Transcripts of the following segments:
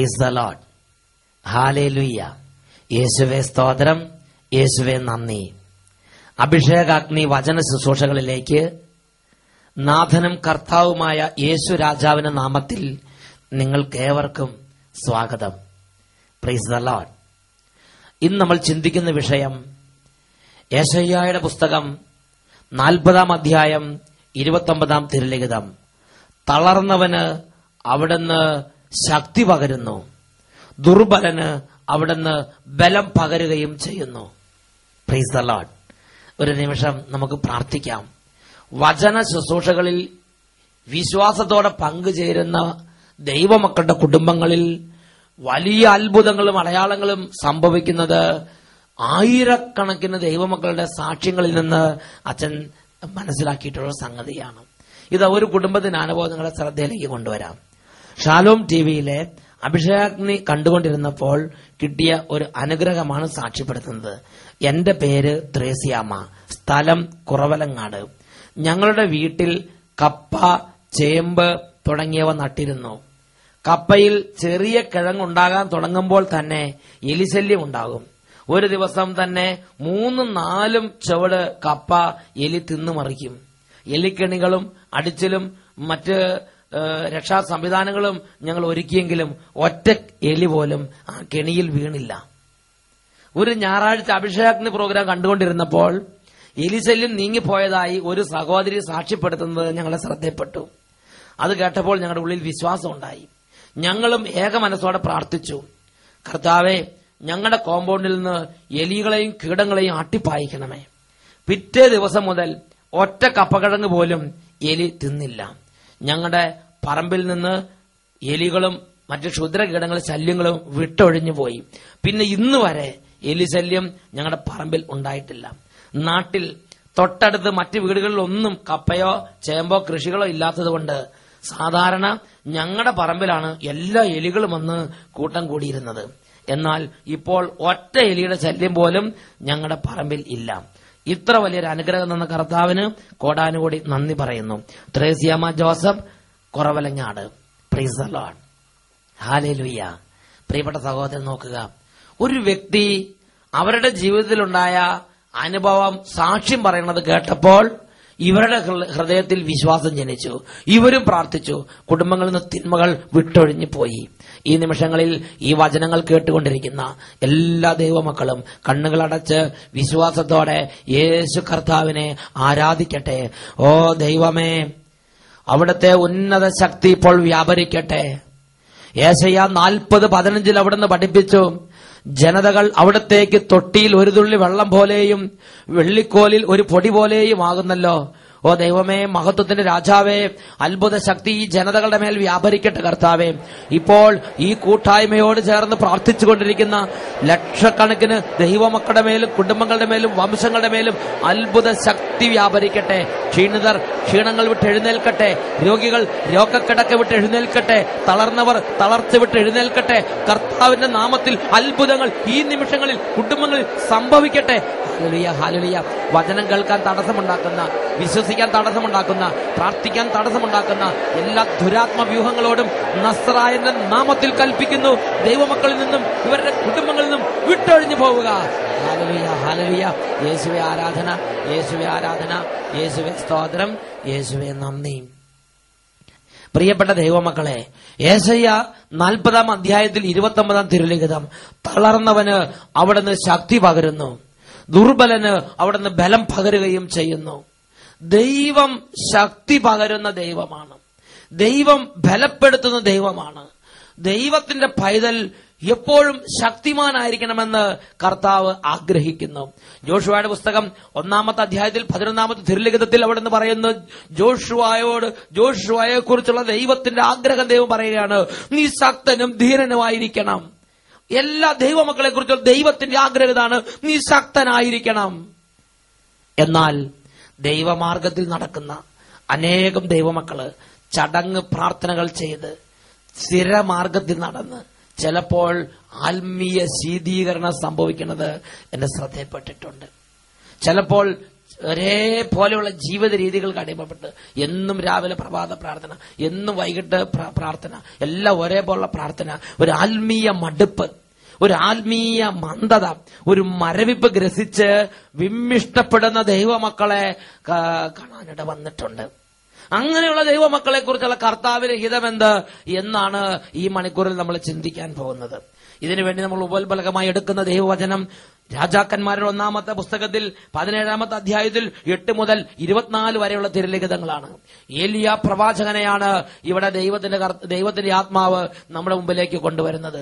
Price the Lord. Hallelujah. യേശുവേ സ്തോത്രം, യേശുവേ നന്ദി. അഭിഷേകാഗ്നി വചന ശുശ്രൂഷകളിലേക്ക് നാഥനും കർത്താവുമായ യേശു രാജാവിന്റെ നാമത്തിൽ നിങ്ങൾക്കേവർക്കും സ്വാഗതം. Price the Lord. ഇന്ന് നമ്മൾ ചിന്തിക്കുന്ന വിഷയം യെശയ്യായുടെ പുസ്തകം 40 അധ്യായം 29 തിരുലിഖിതം. തളർന്നവന് അവിടുന്ന് ശക്തി പകരുന്നു, ദുർബലന് അവിടുന്ന് ബലം പകരുകയും ചെയ്യുന്നു. Price the Lord. ഒരു നിമിഷം നമുക്ക് പ്രാർത്ഥിക്കാം. വചന ശുശ്രൂഷകളിൽ വിശ്വാസത്തോടെ പങ്കുചേരുന്ന ദൈവമക്കളുടെ കുടുംബങ്ങളിൽ വലിയ അത്ഭുതങ്ങളും അടയാളങ്ങളും സംഭവിക്കുന്നത് ആയിരക്കണക്കിന് ദൈവമക്കളുടെ സാക്ഷ്യങ്ങളിൽ നിന്ന് അച്ഛൻ മനസ്സിലാക്കിയിട്ടുള്ള സംഗതിയാണ്. ഇത് ഒരു കുടുംബത്തിന് അനുഭവം നിങ്ങളുടെ ശ്രദ്ധയിലേക്ക് കൊണ്ടുവരാം. ഷാലോം ടിവിയിലെ അഭിഷേകാഗ്നി കണ്ടുകൊണ്ടിരുന്നപ്പോൾ കിട്ടിയ ഒരു അനുഗ്രഹമാണ് സാക്ഷ്യപ്പെടുത്തുന്നത്. എന്റെ പേര് ത്രേസ്യാമ്മ, സ്ഥലം കുറവലങ്ങാട്. ഞങ്ങളുടെ വീട്ടിൽ കപ്പ, ചേമ്പ് തുടങ്ങിയവ നട്ടിരുന്നു. കപ്പയിൽ ചെറിയ കിഴങ്ങുണ്ടാകാൻ തുടങ്ങുമ്പോൾ തന്നെ എലിശല്യം ഉണ്ടാകും. ഒരു ദിവസം തന്നെ 3-4 ചുവട് കപ്പ എലി തിന്നുമറിക്കും. എലിക്കെണികളും അടിച്ചിലും മറ്റ് രക്ഷാ സംവിധാനങ്ങളും ഞങ്ങൾ ഒരുക്കിയെങ്കിലും ഒറ്റ എലി പോലും ആ കെണിയിൽ വീണില്ല. ഒരു ഞായറാഴ്ച അഭിഷേകാഗ്നി പ്രോഗ്രാം കണ്ടുകൊണ്ടിരുന്നപ്പോൾ എലിശല്യം നീങ്ങിപ്പോയതായി ഒരു സഹോദരി സാക്ഷ്യപ്പെടുത്തുന്നത് ഞങ്ങളെ ശ്രദ്ധയിൽപ്പെട്ടു. അത് കേട്ടപ്പോൾ ഞങ്ങളുടെ ഉള്ളിൽ വിശ്വാസം ഉണ്ടായി. ഞങ്ങളും ഏക മനസ്സോടെ പ്രാർത്ഥിച്ചു, കർത്താവേ, ഞങ്ങളുടെ കോമ്പൗണ്ടിൽ നിന്ന് എലികളെയും കീടങ്ങളെയും ആട്ടിപ്പായിക്കണമേ. പിറ്റേ ദിവസം മുതൽ ഒറ്റ കപ്പക്കിഴങ്ങ് പോലും എലി തിന്നില്ല. ഞങ്ങളുടെ പറമ്പിൽ നിന്ന് എലികളും മറ്റ് ക്ഷുദ്രകീടങ്ങളുടെ ശല്യങ്ങളും വിട്ടൊഴിഞ്ഞു പോയി. പിന്നെ ഇന്ന് വരെ എലി ശല്യം ഞങ്ങളുടെ പറമ്പിൽ ഉണ്ടായിട്ടില്ല. നാട്ടിൽ തൊട്ടടുത്ത് മറ്റ് വീടുകളിലൊന്നും കപ്പയോ ചേമ്പോ കൃഷികളോ ഇല്ലാത്തതുകൊണ്ട് സാധാരണ ഞങ്ങളുടെ പറമ്പിലാണ് എല്ലാ എലികളും വന്ന് കൂട്ടം കൂടിയിരുന്നത്. എന്നാൽ ഇപ്പോൾ ഒറ്റ എലിയുടെ ശല്യം പോലും ഞങ്ങളുടെ പറമ്പിൽ ഇല്ല. ഇത്ര വലിയൊരു അനുഗ്രഹം തന്ന കർത്താവിന് കോടാനുകൂടി നന്ദി പറയുന്നു. Thresiamma Joseph, Kuravilangad. Praise the Lord. Hallelujah. പ്രിയപ്പെട്ട സഹോദരൻ, നോക്കുക, ഒരു വ്യക്തി അവരുടെ ജീവിതത്തിലുണ്ടായ അനുഭവം സാക്ഷ്യം പറയുന്നത് കേട്ടപ്പോൾ ഇവരുടെ ഹൃദയത്തിൽ വിശ്വാസം ജനിച്ചു. ഇവരും പ്രാർത്ഥിച്ചു. കുടുംബങ്ങളിൽ നിന്ന് തിന്മകൾ വിട്ടൊഴിഞ്ഞു പോയി. ഈ നിമിഷങ്ങളിൽ ഈ വചനങ്ങൾ കേട്ടുകൊണ്ടിരിക്കുന്ന എല്ലാ ദൈവമക്കളും കണ്ണുകളടച്ച് വിശ്വാസത്തോടെ യേശു കർത്താവിനെ ആരാധിക്കട്ടെ. ഓ ദൈവമേ, അവിടുത്തെ ഉന്നത ശക്തി ഇപ്പോൾ വ്യാപരിക്കട്ടെ. യെശയ്യാ 40:15 അവിടുന്ന് പഠിപ്പിച്ചു, ജനതകൾ അവിടത്തേക്ക് തൊട്ടിയിൽ ഒരു തുള്ളി വെള്ളം പോലെയും വെള്ളിക്കോലിൽ ഒരു പൊടി പോലെയും ആകുന്നല്ലോ. ഓ ദൈവമേ, മഹത്വത്തിന്റെ രാജാവേ, അത്ഭുത ശക്തി ഈ ജനതകളുടെ മേൽ വ്യാപരിക്കട്ടെ കർത്താവേ. ഇപ്പോൾ ഈ കൂട്ടായ്മയോട് ചേർന്ന് പ്രാർത്ഥിച്ചുകൊണ്ടിരിക്കുന്ന ലക്ഷക്കണക്കിന് ദൈവമക്കളുടെ മേലും കുടുംബങ്ങളുടെ മേലും വംശങ്ങളുടെ മേലും അത്ഭുത ശക്തി വ്യാപരിക്കട്ടെ. ക്ഷീണിതർ ക്ഷീണങ്ങൾ വിട്ട് എഴുന്നേൽക്കട്ടെ. രോഗികൾ രോഗക്കിടക്ക വിട്ട് എഴുന്നേൽക്കട്ടെ. തളർന്നവർ തളർച്ച വിട്ട് എഴുന്നേൽക്കട്ടെ. കർത്താവിന്റെ നാമത്തിൽ അത്ഭുതങ്ങൾ ഈ നിമിഷങ്ങളിൽ കുടുംബങ്ങളിൽ സംഭവിക്കട്ടെ. Hallelujah, hallelujah. വചനം കേൾക്കാൻ തടസ്സമുണ്ടാക്കുന്ന, വിശ്വസിക്കാൻ തടസ്സമുണ്ടാക്കുന്ന, പ്രാർത്ഥിക്കാൻ തടസ്സമുണ്ടാക്കുന്ന എല്ലാ ദുരാത്മ വ്യൂഹങ്ങളോടും നസ്രായന്റെ നാമത്തിൽ കൽപ്പിക്കുന്നു, ദൈവമക്കളിൽ നിന്നും ഇവരുടെ കുടുംബങ്ങളിൽ നിന്നും വിട്ടൊഴിഞ്ഞു പോവുക. Hallelujah, hallelujah. യേശുവേ ആരാധന, യേശുവേ ആരാധന, യേശുവേ സ്തോത്രം, യേശുവേ നന്ദി. പ്രിയപ്പെട്ട ദൈവമക്കളെ, യെശയ്യാ 40 അധ്യായത്തിൽ 29 തിരുലിഖിതം, തളർന്നവന് അവിടുന്ന് ശക്തി പകരുന്നു, ദുർബലന് അവിടുന്ന് ബലം പകരുകയും ചെയ്യുന്നു. ദൈവം ശക്തി പകരുന്ന ദൈവമാണ്. ദൈവം ബലപ്പെടുത്തുന്ന ദൈവമാണ്. ദൈവത്തിന്റെ പൈതൽ എപ്പോഴും ശക്തിമാനായിരിക്കണമെന്ന് കർത്താവ് ആഗ്രഹിക്കുന്നു. ജോഷുവയുടെ പുസ്തകം 1 അധ്യായത്തിൽ 11 തിരുലിഖിതത്തിൽ അവിടുന്ന് പറയുന്നു, ജോഷുവയെ കുറിച്ചുള്ള ദൈവത്തിന്റെ ആഗ്രഹം ദൈവം പറയുകയാണ്, നീ ശക്തനും ധീരനുമായിരിക്കണം. എല്ലാ ദൈവമക്കളെ കുറിച്ചുള്ള ദൈവത്തിന്റെ ആഗ്രഹം ഇതാണ്, നീ ശക്തനായിരിക്കണം. എന്നാൽ ദൈവമാർഗത്തിൽ നടക്കുന്ന അനേകം ദൈവമക്കള് ചടങ്ങ് പ്രാർത്ഥനകൾ ചെയ്ത് സ്ഥിരമാർഗത്തിൽ നടന്ന് ചിലപ്പോൾ ആത്മീയ ശീതീകരണം സംഭവിക്കുന്നത് എന്റെ ശ്രദ്ധയിൽപ്പെട്ടിട്ടുണ്ട്. ചിലപ്പോൾ ഒരേപോലെയുള്ള ജീവിത രീതികൾക്ക് അടിമപ്പെട്ട് എന്നും രാവിലെ പ്രഭാത പ്രാർത്ഥന, എന്നും വൈകിട്ട് പ്രാർത്ഥന, എല്ലാം ഒരേപോലുള്ള പ്രാർത്ഥന, ഒരു ആത്മീയ മടുപ്പ്, ഒരു ആത്മീയ മന്ദത, ഒരു മരവിപ്പ് ഗ്രസിച്ച് വിമ്മിഷ്ടപ്പെടുന്ന ദൈവമക്കളെ കാണാനിട വന്നിട്ടുണ്ട്. അങ്ങനെയുള്ള ദൈവമക്കളെ കുറിച്ചുള്ള കർത്താവിന്റെ ഹിതമെന്ത് എന്നാണ് ഈ മണിക്കൂറിൽ നമ്മൾ ചിന്തിക്കാൻ പോകുന്നത്. ഇതിനുവേണ്ടി നമ്മൾ ഉപോത്ബലകമായി എടുക്കുന്ന ദൈവവചനം രാജാക്കന്മാരുടെ 1-ാമത്തെ പുസ്തകത്തിൽ 17-ാമത്തെ അധ്യായത്തിൽ 8 മുതൽ 24 വരെയുള്ള തിരുലിഖിതങ്ങളാണ്. ഏലിയ പ്രവാചകനെയാണ് ഇവിടെ ദൈവത്തിന്റെ ആത്മാവ് നമ്മുടെ മുമ്പിലേക്ക് കൊണ്ടുവരുന്നത്.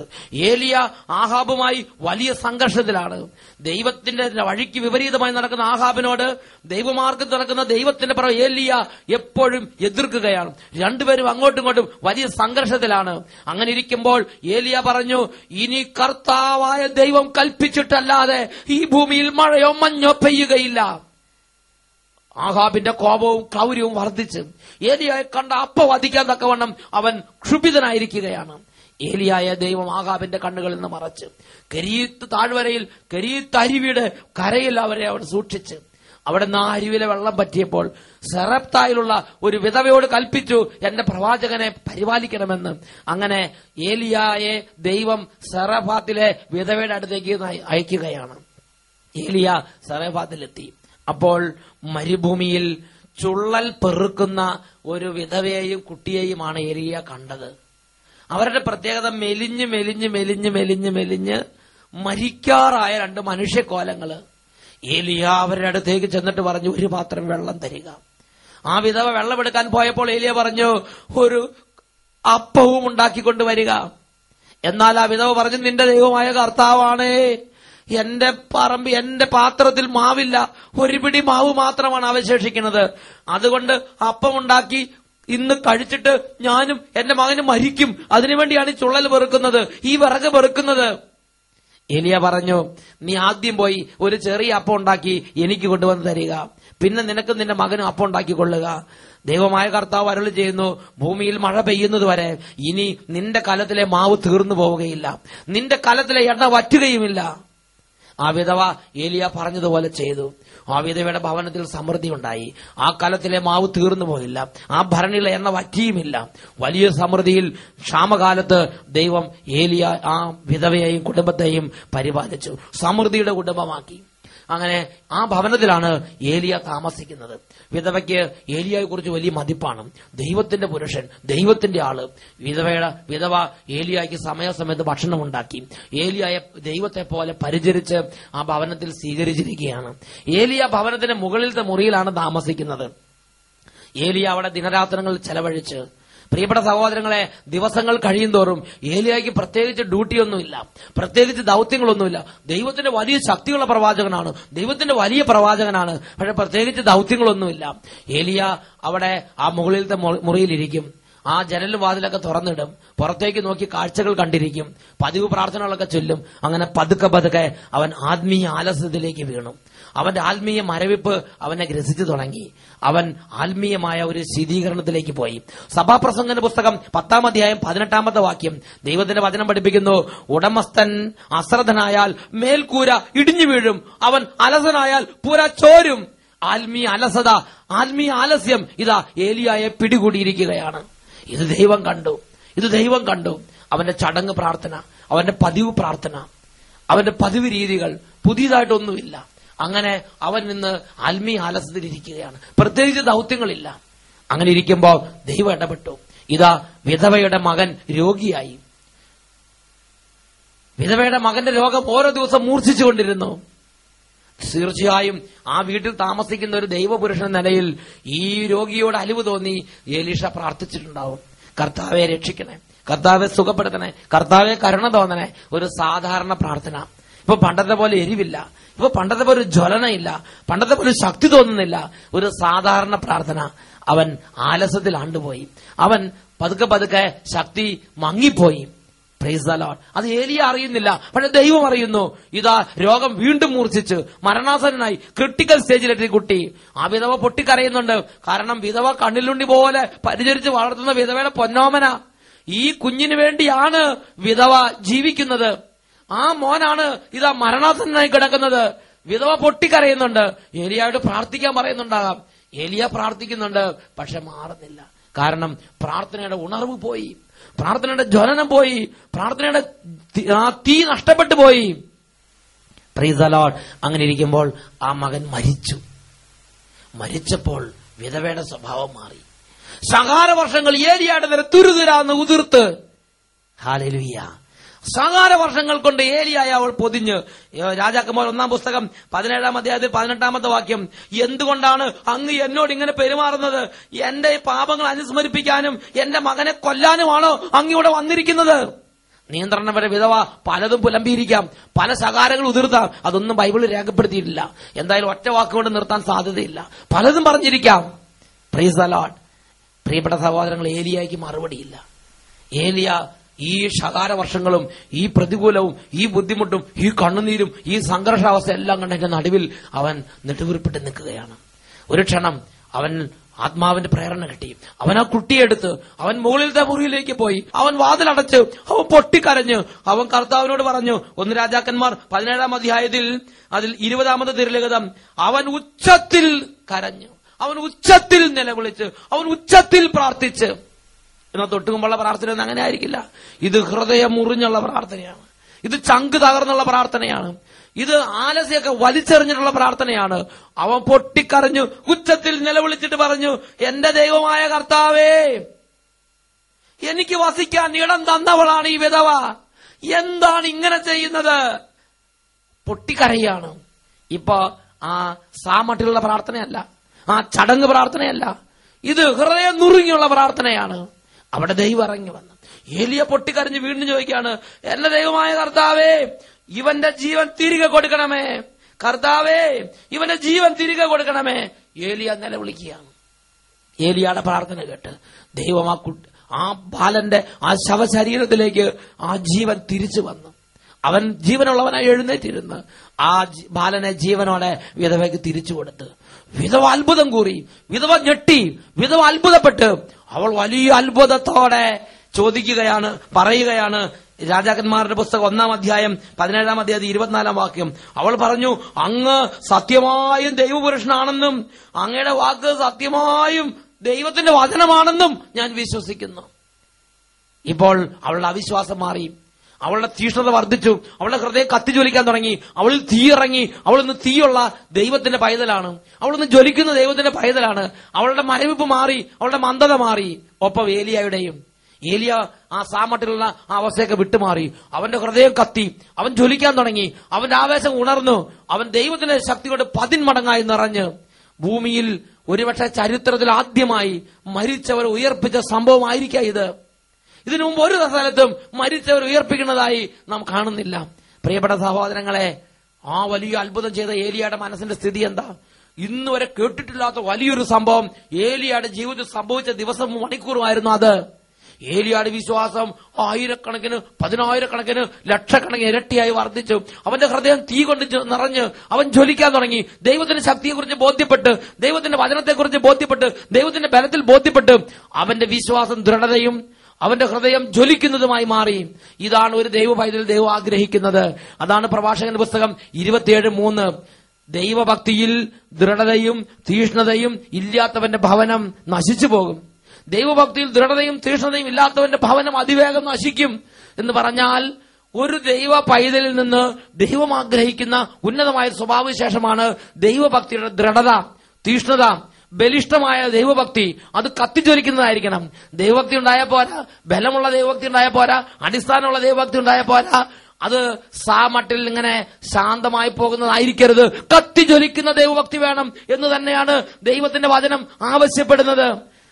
ഏലിയ ആഹാബുമായി വലിയ സംഘർഷത്തിലാണ്. ദൈവത്തിന്റെ വഴിക്ക് വിപരീതമായി നടക്കുന്ന ആഹാബിനോട് ദൈവമാർഗത്തിൽ നടക്കുന്ന ദൈവത്തിന്റെ പുറകെ ഏലിയ എപ്പോഴും എതിർക്കുകയാണ്. രണ്ടുപേരും അങ്ങോട്ടും ഇങ്ങോട്ടും വലിയ സംഘർഷത്തിലാണ്. അങ്ങനെ ഇരിക്കുമ്പോൾ ഏലിയ പറഞ്ഞു, ഇനി കർത്താവായ ദൈവം കൽപ്പിച്ചിട്ടല്ലാതെ ഈ ഭൂമിയിൽ മഴയോ മഞ്ഞോ പെയ്യുകയില്ല. ആഹാബിന്റെ കോപവും ക്രൗര്യവും വർദ്ധിച്ച് ഏലിയായെ കണ്ട അപ്പം വധിക്കാൻ തക്കവണ്ണം അവൻ ക്ഷുഭിതനായിരിക്കുകയാണ്. ഏലിയായ ദൈവം ആഹാബിന്റെ കണ്ണുകളിൽ നിന്ന് മറച്ച് കെരീത്ത് താഴ്വരയിൽ കെരീത്ത് അരുവിയുടെ കരയിൽ അവരെ അവിടെ സൂക്ഷിച്ച് അവിടെ നിന്ന് ആ അരുവിലെ വെള്ളം പറ്റിയപ്പോൾ സെറപ്തായിലുള്ള ഒരു വിധവയോട് കൽപ്പിച്ചു, എന്റെ പ്രവാചകനെ പരിപാലിക്കണമെന്ന്. അങ്ങനെ ഏലിയായെ ദൈവം സെറഫാത്തിലെ വിധവയുടെ അടുത്തേക്ക് അയക്കുകയാണ്. ഏലിയ സെറഫാത്തിലെത്തി. അപ്പോൾ മരുഭൂമിയിൽ ചുള്ളൽ പെറുക്കുന്ന ഒരു വിധവയെയും കുട്ടിയെയുമാണ് ഏലിയ കണ്ടത്. അവരുടെ പ്രത്യേകത മെലിഞ്ഞ് മെലിഞ്ഞ് മെലിഞ്ഞ് മെലിഞ്ഞ് മെലിഞ്ഞ് മരിക്കാറായ 2 മനുഷ്യക്കോലങ്ങള്. ഏലിയ അവരുടെ അടുത്തേക്ക് ചെന്നിട്ട് പറഞ്ഞു, ഒരു പാത്രം വെള്ളം തരിക. ആ വിധവ വെള്ളമെടുക്കാൻ പോയപ്പോൾ ഏലിയ പറഞ്ഞു, ഒരു അപ്പവും ഉണ്ടാക്കിക്കൊണ്ടുവരിക. എന്നാൽ ആ വിധവ പറഞ്ഞു, നിന്റെ ദൈവമായ കർത്താവാണേ, എന്റെ പാത്രത്തിൽ മാവില്ല, ഒരു പിടി മാവ് മാത്രമാണ് അവശേഷിക്കുന്നത്. അതുകൊണ്ട് അപ്പമുണ്ടാക്കി ഇന്ന് കഴിച്ചിട്ട് ഞാനും എന്റെ മകനും മരിക്കും. അതിനുവേണ്ടിയാണ് ഈ ചുള്ളൽ പെറുക്കുന്നത്, ഈ വിറക് പെറുക്കുന്നത്. ഏലിയ പറഞ്ഞു, നീ ആദ്യം പോയി ഒരു ചെറിയ അപ്പം ഉണ്ടാക്കി എനിക്ക് കൊണ്ടുവന്ന് തരിക, പിന്നെ നിനക്ക് നിന്റെ മകനും അപ്പം ഉണ്ടാക്കിക്കൊള്ളുക. ദൈവമായ കർത്താവ് അരുളി ചെയ്യുന്നു, ഭൂമിയിൽ മഴ പെയ്യുന്നതുവരെ ഇനി നിന്റെ കലത്തിലെ മാവ് തീർന്നു പോവുകയില്ല, നിന്റെ കലത്തിലെ എണ്ണ വറ്റുകയുമില്ല. ആ വിധവ ഏലിയ പറഞ്ഞതുപോലെ ചെയ്തു. ആ വിധവയുടെ ഭവനത്തിൽ സമൃദ്ധി ഉണ്ടായി. ആ കലത്തിലെ മാവ് തീർന്നു പോയില്ല, ആ ഭരണിയിലെ എണ്ണ വറ്റിയുമില്ല. വലിയ സമൃദ്ധിയിൽ ക്ഷാമകാലത്ത് ദൈവം ഏലിയ ആ വിധവയെയും കുടുംബത്തെയും പരിപാലിച്ചു, സമൃദ്ധിയുടെ കുടുംബമാക്കി. അങ്ങനെ ആ ഭവനത്തിലാണ് ഏലിയ താമസിക്കുന്നത്. വിധവയ്ക്ക് ഏലിയയെ കുറിച്ച് വലിയ മതിപ്പാണ്. ദൈവത്തിന്റെ പുരുഷൻ, ദൈവത്തിന്റെ ആള്. വിധവ ഏലിയായ്ക്ക് സമയാസമയത്ത് ഭക്ഷണം ഉണ്ടാക്കി. ഏലിയായെ ദൈവത്തെ പോലെ പരിചരിച്ച് ആ ഭവനത്തിൽ സ്വീകരിച്ചിരിക്കുകയാണ്. ഏലിയ ഭവനത്തിന്റെ മുകളിലത്തെ മുറിയിലാണ് താമസിക്കുന്നത്. ഏലിയ അവിടെ ദിനരാത്രങ്ങൾ ചെലവഴിച്ച്, പ്രിയപ്പെട്ട സഹോദരങ്ങളെ, ദിവസങ്ങൾ കഴിയും തോറും ഏലിയായ്ക്ക് പ്രത്യേകിച്ച് ഡ്യൂട്ടിയൊന്നുമില്ല, പ്രത്യേകിച്ച് ദൗത്യങ്ങളൊന്നുമില്ല. ദൈവത്തിന്റെ വലിയ ശക്തിയുള്ള പ്രവാചകനാണ്, ദൈവത്തിന്റെ വലിയ പ്രവാചകനാണ്, പക്ഷെ പ്രത്യേകിച്ച് ദൗത്യങ്ങളൊന്നുമില്ല. ഏലിയ അവിടെ ആ മുകളിലത്തെ മുറിയിലിരിക്കും. ആ ജനലും വാതിലൊക്കെ തുറന്നിടും, പുറത്തേക്ക് നോക്കി കാഴ്ചകൾ കണ്ടിരിക്കും, പതിവ് പ്രാർത്ഥനകളൊക്കെ ചൊല്ലും. അങ്ങനെ പതുക്കെ പതുക്കെ അവൻ ആത്മീയ ആലസ്യത്തിലേക്ക് വീണു. അവന്റെ ആത്മീയ മരവിപ്പ് അവനെ ഗ്രസിച്ചു തുടങ്ങി. അവൻ ആത്മീയമായ ഒരു ശീതീകരണത്തിലേക്ക് പോയി. സഭാപ്രസംഗന്റെ പുസ്തകം 10-ാം അധ്യായം 18-ാമത്തെ വാക്യം ദൈവത്തിന്റെ വചനം പഠിപ്പിക്കുന്നു, ഉടമസ്ഥൻ അശ്രദ്ധനായാൽ മേൽക്കൂര ഇടിഞ്ഞു വീഴും, അവൻ അലസനായാൽ പുര ചോരും. ആത്മീയ അലസത, ആത്മീയ ആലസ്യം ഇതാ ഏലിയായെ പിടികൂടിയിരിക്കുകയാണ്. ഇത് ദൈവം കണ്ടു. അവന്റെ ചടങ്ങ് പ്രാർത്ഥന, അവന്റെ പതിവ് പ്രാർത്ഥന, അവന്റെ പതിവ് രീതികൾ, പുതിയതായിട്ടൊന്നുമില്ല. അങ്ങനെ അവൻ നിന്ന് ആത്മീയ ആലസ്യത്തിലിരിക്കുകയാണ്, പ്രത്യേകിച്ച് ദൗത്യങ്ങളില്ല. അങ്ങനെ ഇരിക്കുമ്പോ ദൈവം ഇടപെട്ടു. ഇതാ വിധവയുടെ മകൻ രോഗിയായി. വിധവയുടെ മകന്റെ രോഗം ഓരോ ദിവസം മൂർച്ഛിച്ചുകൊണ്ടിരുന്നു. തീർച്ചയായും ആ വീട്ടിൽ താമസിക്കുന്ന ഒരു ദൈവപുരുഷൻ നിലയിൽ ഈ രോഗിയോട് അലിവ് തോന്നി എലീഷ പ്രാർത്ഥിച്ചിട്ടുണ്ടാവും. കർത്താവെ രക്ഷിക്കണേ, കർത്താവെ സുഖപ്പെടുത്തണേ, കർത്താവെ കരുണ തോന്നണേ. ഒരു സാധാരണ പ്രാർത്ഥന. ഇപ്പൊ പണ്ടത്തെ പോലെ എരിവില്ല, ഇപ്പൊ പണ്ടത്തെ പോലെ ഒരു ജ്വലനയില്ല, പണ്ടത്തെ പോലെ ശക്തി തോന്നുന്നില്ല. ഒരു സാധാരണ പ്രാർത്ഥന. അവൻ ആലസ്യത്തിൽ ആണ്ടുപോയി. അവൻ പതുക്കെ പതുക്കെ ശക്തി മങ്ങിപ്പോയി. Praise the lord. അത് ഏലിയ അറിയുന്നില്ല, പക്ഷെ ദൈവം അറിയുന്നു. ഇതാ രോഗം വീണ്ടും മൂർച്ഛിച്ച് മരണാസനായി ക്രിട്ടിക്കൽ സ്റ്റേജിലെത്തി കുട്ടി. ആ വിധവ പൊട്ടിക്കരയുന്നുണ്ട്. കാരണം വിധവ കണ്ണിലുണ്ടി പോലെ പരിചരിച്ച് വളർത്തുന്ന വിധവയുടെ പൊന്നോമന. ഈ കുഞ്ഞിന് വേണ്ടിയാണ് വിധവ ജീവിക്കുന്നത്. ആ മോനാണ് ഇതാ മരണാസനായി കിടക്കുന്നത്. വിധവ പൊട്ടിക്കരയുന്നുണ്ട്. ഏലിയായോട് പ്രാർത്ഥിക്കാൻ പറയുന്നുണ്ടാകാം. ഏലിയ പ്രാർത്ഥിക്കുന്നുണ്ട്, പക്ഷെ മാറുന്നില്ല. കാരണം പ്രാർത്ഥനയുടെ ഉണർവ് പോയി, പ്രാർത്ഥനയുടെ ജ്വലനം പോയി, പ്രാർത്ഥനയുടെ തീ നഷ്ടപ്പെട്ടു പോയി. Price the Lord. അങ്ങനെ ഇരിക്കുമ്പോൾ ആ മകൻ മരിച്ചു. മരിച്ചപ്പോൾ വിധവയുടെ സ്വഭാവം മാറി. സകാര വർഷങ്ങൾ ഏലിയായുടെ നേരെ തുരുതുരാന്ന് ഉതിർത്ത്. ഹല്ലേലൂയ. സകാര വർഷങ്ങൾ കൊണ്ട് ഏലിയായ അവൾ പൊതിഞ്ഞ്. രാജാക്കന്മാർ 1-ാം പുസ്തകം 17-ാം അധ്യായത്തിൽ 18-ാമത്തെ വാക്യം, എന്തുകൊണ്ടാണ് അങ്ങ് എന്നോട് ഇങ്ങനെ പെരുമാറുന്നത്? എന്റെ പാപങ്ങൾ അനുസ്മരിപ്പിക്കാനും എന്റെ മകനെ കൊല്ലാനുമാണോ അങ്ങ് വന്നിരിക്കുന്നത്? നിയന്ത്രണം വരെ വിധവ പലതും പുലമ്പിയിരിക്കാം, പല ശകാരങ്ങൾ ഉതിർത്താം. അതൊന്നും ബൈബിളിൽ രേഖപ്പെടുത്തിയിട്ടില്ല. എന്തായാലും ഒറ്റ വാക്കുകൊണ്ട് നിർത്താൻ സാധ്യതയില്ല. പലതും പറഞ്ഞിരിക്കാം. Price the Lord. പ്രിയപ്പെട്ട സഹോദരങ്ങൾ, ഏലിയായ്ക്ക് മറുപടിയില്ല. ഏലിയ ഈ ശകാര വർഷങ്ങളും ഈ പ്രതികൂലവും ഈ ബുദ്ധിമുട്ടും ഈ കണ്ണുനീരും ഈ സംഘർഷാവസ്ഥ എല്ലാം കണ്ടതിന്റെ നടുവിൽ അവൻ നെടുവീർപ്പിട്ട് നിൽക്കുകയാണ്. ഒരു ക്ഷണം അവൻ ആത്മാവിന്റെ പ്രേരണ കിട്ടി. അവൻ ആ കുട്ടിയെടുത്ത് അവൻ മുകളിലത്തെ മുറിയിലേക്ക് പോയി. അവൻ വാതിലടച്ച് അവൻ പൊട്ടിക്കരഞ്ഞ് അവൻ കർത്താവിനോട് പറഞ്ഞു. 1 രാജാക്കന്മാർ 17-ാം അധ്യായത്തിൽ അതിൽ 20-ാമത്തെ തിരുലിഖിതം, അവൻ ഉച്ചത്തിൽ കരഞ്ഞു, അവൻ ഉച്ചത്തിൽ നിലവിളിച്ച്, അവൻ ഉച്ചത്തിൽ പ്രാർത്ഥിച്ച്. എന്നാൽ തൊട്ടുമുമ്പുള്ള പ്രാർത്ഥന ഒന്നും അങ്ങനെ ആയിരിക്കില്ല. ഇത് ഹൃദയം മുറിഞ്ഞുള്ള പ്രാർത്ഥനയാണ്. ഇത് ചങ്ക് തകർന്നുള്ള പ്രാർത്ഥനയാണ്. ഇത് ആലസ്യൊക്കെ വലിച്ചെറിഞ്ഞിട്ടുള്ള പ്രാർത്ഥനയാണ്. അവൻ പൊട്ടിക്കരഞ്ഞു, ഉച്ചത്തിൽ നിലവിളിച്ചിട്ട് പറഞ്ഞു, എന്റെ ദൈവമായ കർത്താവേ, എനിക്ക് വസിക്കാൻ ഇടം തന്നവളാണ് ഈ വിധവ, എന്താണ് ഇങ്ങനെ ചെയ്യുന്നത്? പൊട്ടിക്കരയാണ്. ഇപ്പൊ ആ സാമട്ടിലുള്ള പ്രാർത്ഥനയല്ല, ആ ചടങ്ങ് പ്രാർത്ഥനയല്ല, ഇത് ഹൃദയം നുറുങ്ങിയുള്ള പ്രാർത്ഥനയാണ്. അവിടെ ദൈവം ഇറങ്ങി വന്നു. ഏലിയ പൊട്ടിക്കരഞ്ഞ് വീണ്ടും ചോദിക്കുകയാണ്, എന്റെ ദൈവമായ കർത്താവേ, ഇവന്റെ ജീവൻ തിരികെ കൊടുക്കണമേ, കർത്താവേ, ഇവന്റെ ജീവൻ തിരികെ കൊടുക്കണമേ. ഏലിയ നിലവിളിക്കുകയാണ്. ഏലിയയുടെ പ്രാർത്ഥന കേട്ട് ദൈവം ആ ബാലന്റെ ആ ശവശരീരത്തിലേക്ക് ആ ജീവൻ തിരിച്ചു വന്നു. അവൻ ജീവനുള്ളവനായി എഴുന്നേറ്റിരുന്ന് ആ ബാലനെ ജീവനോടെ വിധവയ്ക്ക് തിരിച്ചു കൊടുത്ത്. വിധവ അത്ഭുതം കൂറി, വിധവ ഞെട്ടി, വിധവ അത്ഭുതപ്പെട്ട് അവൾ വലിയ അത്ഭുതത്തോടെ ചോദിക്കുകയാണ്, പറയുകയാണ്. രാജാക്കന്മാരുടെ പുസ്തകം 1-ാം അധ്യായം 17-ാം അധ്യായം 24-ാം വാക്യം. അവൾ പറഞ്ഞു, അങ്ങ് സത്യമായും ദൈവപുരുഷനാണെന്നും അങ്ങയുടെ വാക്ക് സത്യമായും ദൈവത്തിന്റെ വചനമാണെന്നും ഞാൻ വിശ്വസിക്കുന്നു. ഇപ്പോൾ അവളുടെ അവിശ്വാസം മാറി, അവളുടെ തീഷ്ണത വർദ്ധിച്ചു, അവളുടെ ഹൃദയം കത്തിജ്വലിക്കാൻ തുടങ്ങി, അവളിൽ തീ ഇറങ്ങി. അവളിന്ന് തീയുള്ള ദൈവത്തിന്റെ പൈതലാണ്, അവളിന്ന് ജ്വലിക്കുന്ന ദൈവത്തിന്റെ പൈതലാണ്. അവളുടെ മരവിപ്പ് മാറി, അവളുടെ മന്ദത മാറി. ഒപ്പം ഏലിയായുടെയും. ഏലിയ ആ സാമട്ടിലുള്ള ആ അവസ്ഥയൊക്കെ വിട്ടുമാറി. അവന്റെ ഹൃദയം കത്തി, അവൻ ജ്വലിക്കാൻ തുടങ്ങി, അവന്റെ ആവേശം ഉണർന്നു. അവൻ ദൈവത്തിന്റെ ശക്തി കൊണ്ട് 10 മടങ്ങായി നിറഞ്ഞ്. ഭൂമിയിൽ ഒരുപക്ഷെ ചരിത്രത്തിൽ ആദ്യമായി മരിച്ചവർ ഉയർപ്പിച്ച സംഭവമായിരിക്കാം ഇത്. ഇതിനു മുമ്പ് ഒരു സ്ഥലത്തും മരിച്ചവർ ഉയർപ്പിക്കുന്നതായി നാം കാണുന്നില്ല. പ്രിയപ്പെട്ട സഹോദരങ്ങളെ, ആ വലിയ അത്ഭുതം ചെയ്ത ഏലിയയുടെ മനസ്സിന്റെ സ്ഥിതി എന്താ? ഇന്ന് വരെ കേട്ടിട്ടില്ലാത്ത വലിയൊരു സംഭവം ഏലിയയുടെ ജീവിതത്തിൽ സംഭവിച്ച ദിവസവും മണിക്കൂറുമായിരുന്നു അത്. ഏലിയയുടെ വിശ്വാസം ആയിരക്കണക്കിന്, 10,000-കണക്കിന്, ലക്ഷക്കണക്കിന് ഇരട്ടിയായി വർദ്ധിച്ചു. അവന്റെ ഹൃദയം തീ കൊണ്ട് നിറഞ്ഞ് അവൻ ജ്വലിക്കാൻ തുടങ്ങി. ദൈവത്തിന്റെ ശക്തിയെക്കുറിച്ച് ബോധ്യപ്പെട്ട്, ദൈവത്തിന്റെ വചനത്തെക്കുറിച്ച് ബോധ്യപ്പെട്ട്, ദൈവത്തിന്റെ ബലത്തിൽ ബോധ്യപ്പെട്ട് അവന്റെ വിശ്വാസം ദൃഢതയും അവന്റെ ഹൃദയം ജ്വലിക്കുന്നതുമായി മാറി. ഇതാണ് ഒരു ദൈവ പൈതൽ ദൈവം ആഗ്രഹിക്കുന്നത്. അതാണ് പ്രഭാഷകന്റെ പുസ്തകം 27:3. ദൈവഭക്തിയിൽ ദൃഢതയും തീഷ്ണതയും ഇല്ലാത്തവന്റെ ഭവനം നശിച്ചു പോകും. ദൈവഭക്തിയിൽ ദൃഢതയും തീഷ്ണതയും ഇല്ലാത്തവന്റെ ഭവനം അതിവേഗം നശിക്കും എന്ന് പറഞ്ഞാൽ, ഒരു ദൈവ പൈതലിൽ നിന്ന് ദൈവം ആഗ്രഹിക്കുന്ന ഉന്നതമായ സ്വഭാവവിശേഷമാണ് ദൈവഭക്തിയുടെ ദൃഢത, തീഷ്ണത, ബലിഷ്ഠമായ ദൈവഭക്തി. അത് കത്തിജ്വലിക്കുന്നതായിരിക്കണം. ദൈവഭക്തി ഉണ്ടായാൽ പോരാ, ബലമുള്ള ദൈവഭക്തി ഉണ്ടായാൽ പോരാ, അടിസ്ഥാനമുള്ള ദൈവഭക്തി ഉണ്ടായാൽ പോരാ. അത് സാമട്ടിൽ ഇങ്ങനെ ശാന്തമായി പോകുന്നതായിരിക്കരുത്. കത്തിജ്വലിക്കുന്ന ദൈവഭക്തി വേണം എന്ന് തന്നെയാണ് ദൈവത്തിന്റെ വചനം ആവശ്യപ്പെടുന്നത്.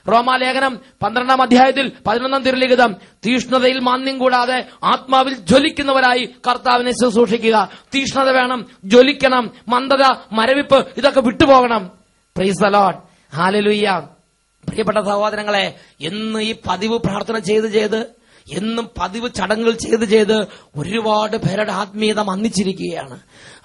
റോമാലേഖനം 12-ാം അധ്യായത്തിൽ 11-ാം തിരുലിഖിതം, തീഷ്ണതയിൽ മാന്യം കൂടാതെ ആത്മാവിൽ ജ്വലിക്കുന്നവരായി കർത്താവിനെ ശുശ്രൂഷിക്കുക. തീഷ്ണത വേണം, ജ്വലിക്കണം. മന്ദത, മരവിപ്പ് ഇതൊക്കെ വിട്ടുപോകണം. Praise the lord. ഹല്ലേലൂയ. പ്രിയപ്പെട്ട സഹോദരങ്ങളെ, എന്ന് ഈ പതിവ് പ്രാർത്ഥന ചെയ്ത് എന്നും പതിവ് ചടങ്ങുകൾ ചെയ്ത് ഒരുപാട് പേരുടെ ആത്മീയത മന്ദിച്ചിരിക്കുകയാണ്.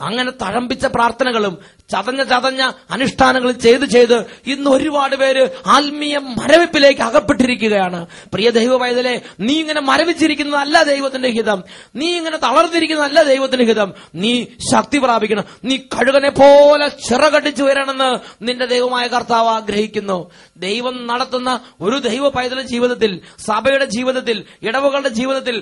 അങ്ങനെ തഴമ്പിച്ച പ്രാർത്ഥനകളും ചതഞ്ഞ അനുഷ്ഠാനങ്ങളും ചെയ്ത് ഇന്ന് ഒരുപാട് പേര് ആത്മീയ മരവിപ്പിലേക്ക് അകപ്പെട്ടിരിക്കുകയാണ്. പ്രിയ ദൈവമൈതലേ, നീ ഇങ്ങനെ മരവിച്ചിരിക്കുന്നതല്ല ദൈവത്തിന്റെ ഹിതം. നീ ഇങ്ങനെ തളർന്നിരിക്കുന്നതല്ല ദൈവത്തിന്റെ ഹിതം. നീ ശക്തി പ്രാപിക്കണം. നീ കഴുകനെ പോലെ ചിറകടിച്ചു വരണമെന്ന് നിന്റെ ദൈവമായ കർത്താവ് ആഗ്രഹിക്കുന്നു. ദൈവം നടത്തുന്ന ഒരു ദൈവ പൈതല ജീവിതത്തിൽ, സഭയുടെ ജീവിതത്തിൽ, ഇടവകളുടെ ജീവിതത്തിൽ,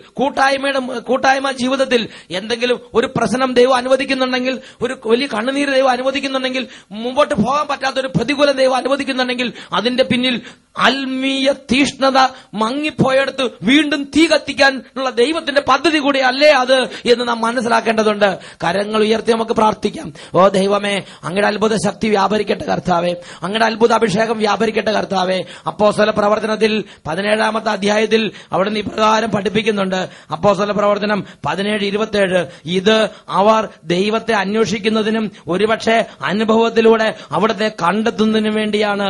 കൂട്ടായ്മ ജീവിതത്തിൽ എന്തെങ്കിലും ഒരു പ്രശ്നം ദൈവം അനുവദിക്കുന്നുണ്ടെങ്കിൽ, ഒരു വലിയ കണ്ണുനീര് ദൈവം അനുവദിക്കുന്നുണ്ടെങ്കിൽ, മുമ്പോട്ട് പോകാൻ പറ്റാത്ത ഒരു പ്രതികൂലം ദൈവം അനുവദിക്കുന്നുണ്ടെങ്കിൽ അതിന്റെ പിന്നിൽ ആത്മീയ തീഷ്ണത മങ്ങിപ്പോയെടുത്ത് വീണ്ടും തീ കത്തിക്കാനുള്ള ദൈവത്തിന്റെ പദ്ധതി കൂടി അല്ലേ അത് എന്ന് നാം മനസ്സിലാക്കേണ്ടതുണ്ട്. കരങ്ങൾ ഉയർത്തി നമുക്ക് പ്രാർത്ഥിക്കാം. ഓ ദൈവമേ, അങ്ങയുടെ അത്ഭുത ശക്തി വ്യാപരിക്കട്ടെ കർത്താവേ. അങ്ങയുടെ അത്ഭുത അഭിഷേകം വ്യാപരിക്കട്ടെ കർത്താവേ. അപ്പോസ്തല പ്രവർത്തനത്തിൽ 17-ാമത്തെ അധ്യായത്തിൽ അവിടുന്ന് ഇപ്രകാരം പഠിപ്പിക്കുന്നുണ്ട്. അപ്പോസ്തല പ്രവർത്തനം 17:27. ഇത് അവർ ദൈവത്തെ അന്വേഷിക്കുന്നതിനും ഒരുപക്ഷെ അനുഭവത്തിലൂടെ അവിടുത്തെ കണ്ടെത്തുന്നതിനും വേണ്ടിയാണ്.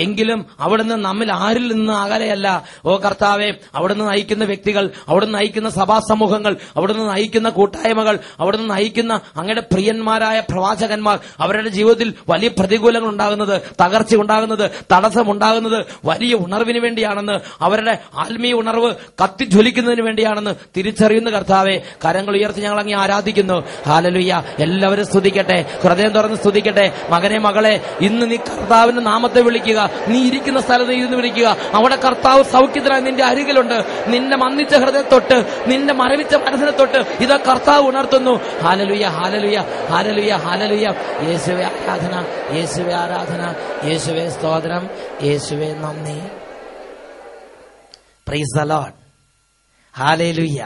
എങ്കിലും അവിടുന്ന് നമ്മിൽ ആരിൽ നിന്ന് അകലെയല്ല. ഓ കർത്താവെ, അവിടുന്ന് നയിക്കുന്ന വ്യക്തികൾ, അവിടുന്ന് നയിക്കുന്ന സഭാ സമൂഹങ്ങൾ, അവിടുന്ന് നയിക്കുന്ന കൂട്ടായ്മകൾ, അവിടുന്ന് നയിക്കുന്ന അങ്ങയുടെ പ്രിയന്മാരായ പ്രവാചകന്മാർ, അവരുടെ ജീവിതത്തിൽ വലിയ പ്രതികൂലങ്ങൾ ഉണ്ടാകുന്നത്, തകർച്ച ഉണ്ടാകുന്നത്, തടസ്സമുണ്ടാകുന്നത് വലിയ ഉണർവിന് വേണ്ടിയാണെന്ന്, അവരുടെ ആത്മീയ ഉണർവ് കത്തിജ്വലിക്കുന്നതിന് വേണ്ടിയാണെന്ന് തിരിച്ചറിയുന്ന കർത്താവെ, കരങ്ങൾ ഉയർത്തി ഞങ്ങൾ അങ്ങ് ആരാധിക്കുന്നു. ഹല്ലേലൂയ. എല്ലാവരും സ്തുതിക്കട്ടെ, ഹൃദയം തുറന്ന് സ്തുതിക്കട്ടെ. മകനെ, മകളെ, ഇന്ന് നീ കർത്താവിന്റെ നാമത്തെ വിളിക്കുക. നീ ഇരിക്കുന്ന സ്ഥലത്ത് ഇരുന്ന് വിളിക്കുക. അവിടെ കർത്താവ് സൗഖ്യത്തിനായി നിന്റെ അരികിലുണ്ട്. നിന്റെ മന്ദിച്ച ഹൃദയത്തൊട്ട്, നിന്റെ മരവിച്ച മനസ്സിനെ തൊട്ട് ഇതാ കർത്താവ് ഉണർത്തുന്നു. Hallelujah, hallelujah, hallelujah, hallelujah. യേശുവേ ആരാധന, യേശുവേ ആരാധന, യേശുവേ സ്തോത്രം, യേശുവേ നന്ദി. Praise the lord. ഹല്ലേലൂയ.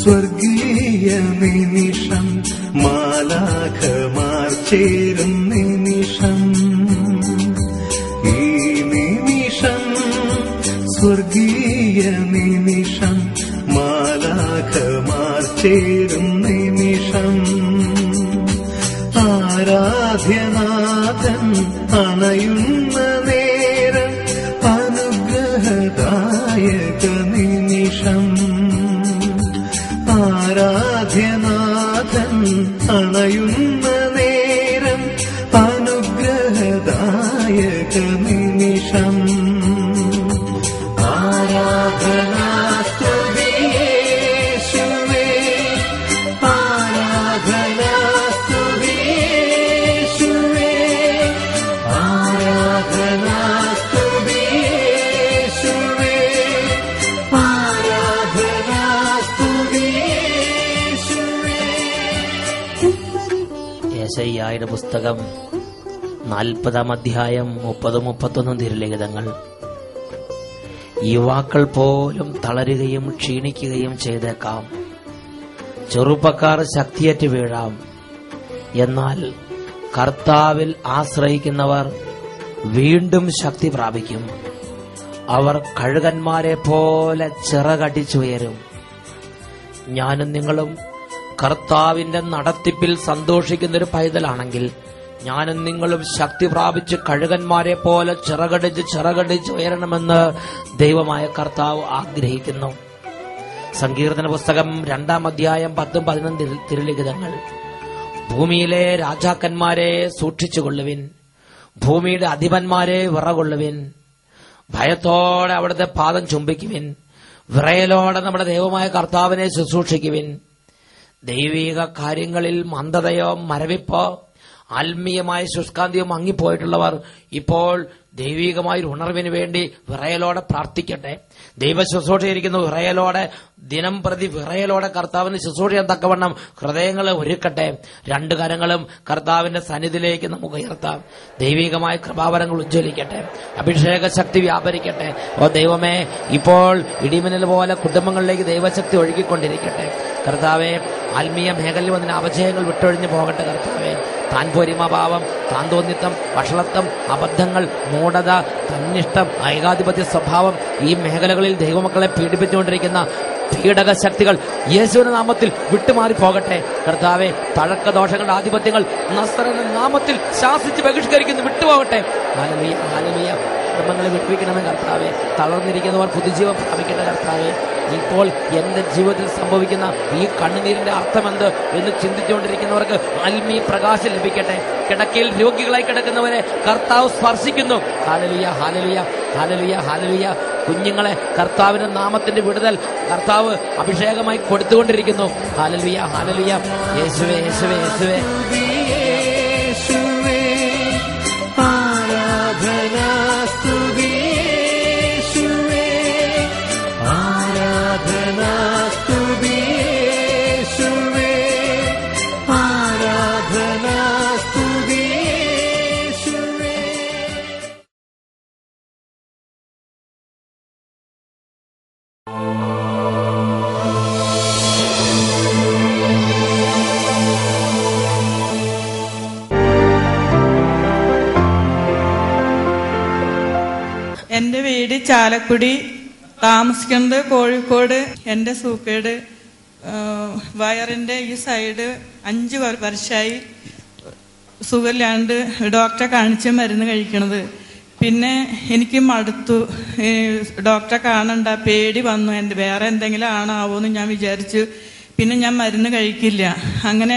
സ്വർഗീയ നിമിഷം, മാലാഖമാർ ചേരും നിമിഷം. ഈ നിമിഷം സ്വർഗീയ നിമിഷം, മാലാഖമാർ ചേരും നിമിഷം. ആരാധ്യനാഥൻ അണയുന്ന നേരം, അനുഗ്രഹദായക നിമിഷം. ആരാധ്യനാഥൻ അണയുന്ന നേരം, അനുഗ്രഹദായക നിമിഷം. ആരാധനാ സ്തുതി യേശുവേ, ആരാധനാ സ്തുതി യേശുവേ, ആരാധനാ സ്തുതി യേശുവേ, ആരാധനാ സ്തുതി യേശുവേ. യെശയ്യായുടെ പുസ്തകം 40-ാം അധ്യായം 30-31 തിരുലിഖിതങ്ങൾ. യുവാക്കൾ പോലും തളരുകയും ക്ഷീണിക്കുകയും ചെയ്തേക്കാം. ചെറുപ്പക്കാർ ശക്തിയേറ്റ് വീഴാം. എന്നാൽ കർത്താവിൽ ആശ്രയിക്കുന്നവർ വീണ്ടും ശക്തി പ്രാപിക്കും. അവർ കഴുകന്മാരെ പോലെ ചിറകടിച്ചുയരും. ഞാനും നിങ്ങളും കർത്താവിന്റെ നടത്തിപ്പിൽ സന്തോഷിക്കുന്നൊരു പൈതലാണെങ്കിൽ, ഞാനും നിങ്ങളും ശക്തി പ്രാപിച്ച് കഴുകന്മാരെ പോലെ ചിറകടിച്ച് ഉയരണമെന്ന് ദൈവമായ കർത്താവ് ആഗ്രഹിക്കുന്നു. സങ്കീർത്തന പുസ്തകം 2-ാം അധ്യായം 10-11 തിരുലിഖിതങ്ങൾ. ഭൂമിയിലെ രാജാക്കന്മാരെ സൂക്ഷിച്ചുകൊള്ളുവിൻ, ഭൂമിയുടെ അധിപന്മാരെ വിറകൊള്ളുവിൻ. ഭയത്തോടെ അവിടുത്തെ പാദം ചുംബിക്കുവിൻ, വിറയലോടെ നമ്മുടെ ദൈവമായ കർത്താവിനെ ശുശ്രൂഷിക്കുവിൻ. ദൈവിക കാര്യങ്ങളിൽ മന്ദതയോ മരവിപ്പോ ആത്മീയമായ ശുഷ്കാന്തിയോ മങ്ങിപ്പോയിട്ടുള്ളവർ ഇപ്പോൾ ദൈവികമായ ഒരു ഉണർവിന് വേണ്ടി വിറയലോടെ പ്രാർത്ഥിക്കട്ടെ. ദൈവ ശുശ്രൂഷയിരിക്കുന്ന വിറയലോടെ, ദിനം പ്രതി വിറയലോടെ കർത്താവിന് ശുശ്രൂഷ ചെയ്യാൻ തക്കവണ്ണം ഹൃദയങ്ങളെ ഒരുക്കട്ടെ. രണ്ട് കരങ്ങളും കർത്താവിന്റെ സന്നിധിയിലേക്ക് നമുക്ക് ഉയർത്താം. ദൈവികമായ കൃപാവരങ്ങൾ ഉജ്ജ്വലിക്കട്ടെ, അഭിഷേക ശക്തി വ്യാപരിക്കട്ടെ. ഓ ദൈവമേ, ഇപ്പോൾ ഇടിമിന്നൽ പോലെ കുടുംബങ്ങളിലേക്ക് ദൈവശക്തി ഒഴുകിക്കൊണ്ടിരിക്കട്ടെ. കർത്താവെ, ആത്മീയ മേഖലയിൽ വന്നതിന് അപജയങ്ങൾ വിട്ടൊഴിഞ്ഞു പോകട്ടെ. കർത്താവെ, താൻ പോരിമഭാവം, താൻ തോന്നിത്തം, വഷളത്വം, അബദ്ധങ്ങൾ, മൂഢത, തന്നിഷ്ടം, ഐകാധിപത്യ സ്വഭാവം, ഈ മേഖലകളിൽ ദൈവമക്കളെ പീഡിപ്പിച്ചുകൊണ്ടിരിക്കുന്ന പീഡക ശക്തികൾ യേശുവിന്റെ നാമത്തിൽ വിട്ടുമാറി പോകട്ടെ. കർത്താവെ, തഴക്ക ദോഷങ്ങളുടെ ആധിപത്യങ്ങൾ നസ്രയുടെ നാമത്തിൽ ശാസിച്ച് ബഹിഷ്കരിക്കുന്നു, വിട്ടുപോകട്ടെ. Hallelujah, hallelujah. കുടുംബങ്ങളെ വിട്ടുവയ്ക്കണമേ കർത്താവെ. തളർന്നിരിക്കുന്നവർ പുതുജീവൻ പ്രാപിക്കട്ടെ കർത്താവെ. ഇപ്പോൾ എന്റെ ജീവിതത്തിൽ സംഭവിക്കുന്ന ഈ കണ്ണുനീരിന്റെ അർത്ഥമെന്ത് എന്ന് ചിന്തിച്ചുകൊണ്ടിരിക്കുന്നവർക്ക് ആത്മീയ പ്രകാശം ലഭിക്കട്ടെ. കിടക്കയിൽ രോഗികളായി കിടക്കുന്നവരെ കർത്താവ് സ്പർശിക്കുന്നു. Hallelujah, hallelujah, hallelujah, hallelujah. കുഞ്ഞുങ്ങളെ കർത്താവിന്റെ നാമത്തിന്റെ വിടുതൽ കർത്താവ് അഭിഷേകമായി കൊടുത്തുകൊണ്ടിരിക്കുന്നു. Hallelujah, hallelujah. യേശുവേ, യേശുവേ, യേശുവേ. എന്റെ വീട് ചാലക്കുടി, താമസിക്കുന്നത് കോഴിക്കോട്. എന്റെ സൂക്കേട് വയറിന്റെ ഈ സൈഡ് 5 വർഷമായി സുഖമില്ലാണ്ട് ഡോക്ടറെ കാണിച്ച് മരുന്ന് കഴിക്കണത്. പിന്നെ എനിക്ക് മടുത്തു, ഡോക്ടറെ കാണണ്ട, പേടി വന്നു. എൻ്റെ വേറെ എന്തെങ്കിലും ആണാവോന്ന് ഞാൻ വിചാരിച്ചു. പിന്നെ ഞാൻ മരുന്ന് കഴിക്കില്ല. അങ്ങനെ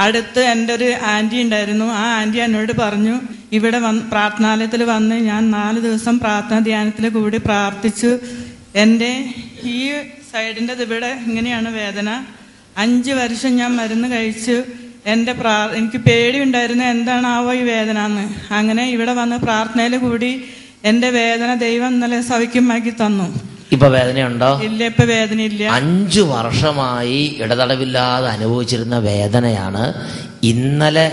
അടുത്ത് എൻ്റെ ഒരു ആൻറ്റി ഉണ്ടായിരുന്നു. ആ ആൻറ്റി എന്നോട് പറഞ്ഞു, ഇവിടെ പ്രാർത്ഥനാലയത്തിൽ വന്ന് ഞാൻ 4 ദിവസം പ്രാർത്ഥനാ ധ്യാനത്തിൽ കൂടി പ്രാർത്ഥിച്ചു. എൻ്റെ ഈ സൈഡിൻ്റെ ഇവിടെ ഇങ്ങനെയാണ് വേദന. 5 വർഷം ഞാൻ മരുന്ന് കഴിച്ചു. എനിക്ക് പേടിയുണ്ടായിരുന്നു എന്താണാവോ ഈ വേദന എന്ന്. അങ്ങനെ ഇവിടെ വന്ന് പ്രാർത്ഥനയിൽ കൂടി എൻ്റെ വേദന ദൈവം ഇന്നലെ സൗഖ്യമാക്കി തന്നു. ഇപ്പൊ വേദനയുണ്ടോ? ഇല്ല, ഇപ്പൊ വേദനയില്ല. 5 വർഷമായി ഇടതടവില്ലാതെ അനുഭവിച്ചിരുന്ന വേദനയാണ് ഇന്നലെ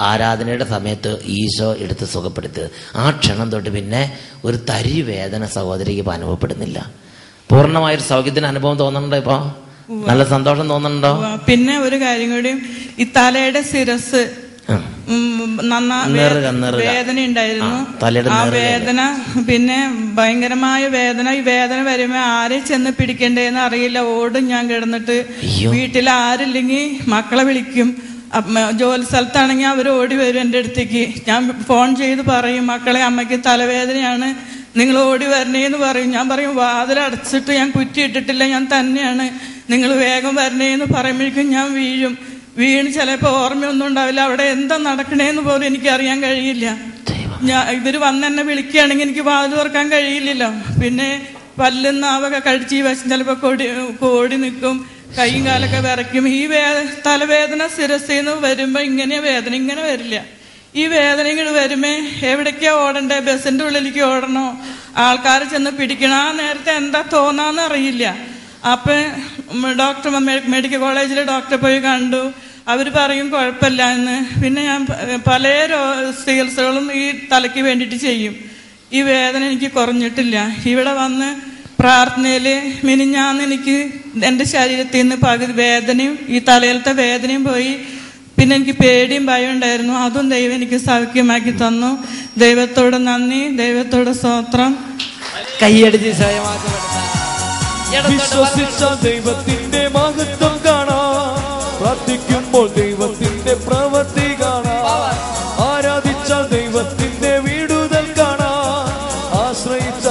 ആരാധനയുടെ സമയത്ത് ഈശോ എടുത്ത് സുഖപ്പെടുത്തിയത്. ആ ക്ഷണം തൊട്ട് പിന്നെ ഒരു തരി വേദന സഹോദരിക്ക് ഇപ്പൊ അനുഭവപ്പെടുന്നില്ല. പൂർണ്ണമായൊരു സൗഖ്യത്തിന് അനുഭവം തോന്നുന്നുണ്ടോ? ഇപ്പൊ നല്ല സന്തോഷം തോന്നുന്നുണ്ടോ? പിന്നെ ഒരു കാര്യം കൂടി, ഈ തലയുടെ ശിരസ് വേദന ഉണ്ടായിരുന്നു. ആ വേദന പിന്നെ ഭയങ്കരമായ വേദന. ഈ വേദന വരുമ്പോ ആരെ ചെന്ന് പിടിക്കണ്ടേന്ന് അറിയില്ല. ഓടും ഞാൻ കിടന്നിട്ട്. വീട്ടിൽ ആരില്ലെങ്കിൽ മക്കളെ വിളിക്കും. ജോലി സ്ഥലത്താണെങ്കിൽ അവർ ഓടി വരും എൻ്റെ അടുത്തേക്ക്. ഞാൻ ഫോൺ ചെയ്ത് പറയും, മക്കളെ അമ്മയ്ക്ക് തലവേദനയാണ്, നിങ്ങൾ ഓടി വരണേന്ന് പറയും. ഞാൻ പറയും, വാതിലടച്ചിട്ട് ഞാൻ കുറ്റിയിട്ടിട്ടില്ല, ഞാൻ തന്നെയാണ്, നിങ്ങൾ വേഗം വരണേന്ന് പറയുമ്പോഴേക്കും ഞാൻ വീണ് ചിലപ്പോൾ ഓർമ്മയൊന്നും ഉണ്ടാവില്ല. അവിടെ എന്താ നടക്കണേന്ന് പോലും എനിക്കറിയാൻ കഴിയില്ല. ഇവര് വന്ന് എന്നെ വിളിക്കുകയാണെങ്കിൽ എനിക്ക് വാതിൽ തുറക്കാൻ കഴിയില്ലല്ലോ. പിന്നെ പല്ലും നാവൊക്കെ കടിച്ച് ഈ വശം ചിലപ്പോൾ കോടി നിൽക്കും, കൈയും കാലൊക്കെ വിറയ്ക്കും. ഈ തലവേദന ശിരസിന്ന് വരുമ്പോ ഇങ്ങനെ വേദന ഇങ്ങനെ വരില്ല. ഈ വേദന ഇങ്ങോട്ട് വരുമ്പോ എവിടേക്കാ ഓടണ്ടേ? ബസിന്റെ ഉള്ളിലേക്ക് ഓടണോ? ആൾക്കാരെ ചെന്ന് പിടിക്കണോ? ആ നേരത്തെ എന്താ തോന്നാന്ന് അറിയില്ല. അപ്പൊ ഡോക്ടർ മെഡിക്കൽ കോളേജിലെ ഡോക്ടറെ പോയി കണ്ടു. അവര് പറയും കുഴപ്പമില്ല എന്ന്. പിന്നെ ഞാൻ പല ചികിത്സകളും ഈ തലയ്ക്ക് വേണ്ടിയിട്ട് ചെയ്യും. ഈ വേദന എനിക്ക് കുറഞ്ഞിട്ടില്ല. ഇവിടെ വന്ന് പ്രാർത്ഥനയില് മിനിഞ്ഞാന്ന് എനിക്ക് എൻ്റെ ശരീരത്തിൽ നിന്ന് പകുതി വേദനയും ഈ തലയിലത്തെ വേദനയും പോയി. പിന്നെ എനിക്ക് പേടിയും ഭയം ഉണ്ടായിരുന്നു. അതും ദൈവം എനിക്ക് സൗഖ്യമാക്കി തന്നു. ദൈവത്തോട് നന്ദി, ദൈവത്തോട് സ്തോത്രം. കൈയടിച്ച് വിശ്വസിച്ച ദൈവത്തിന്റെ മഹത്വം കാണാം, പ്രാർത്ഥിക്കുമ്പോൾ ദൈവത്തിന്റെ പ്രവൃത്തി കാണാം, ആരാധിച്ച ദൈവത്തിന്റെ വിടുതൽ കാണാം, ആശ്രയിച്ച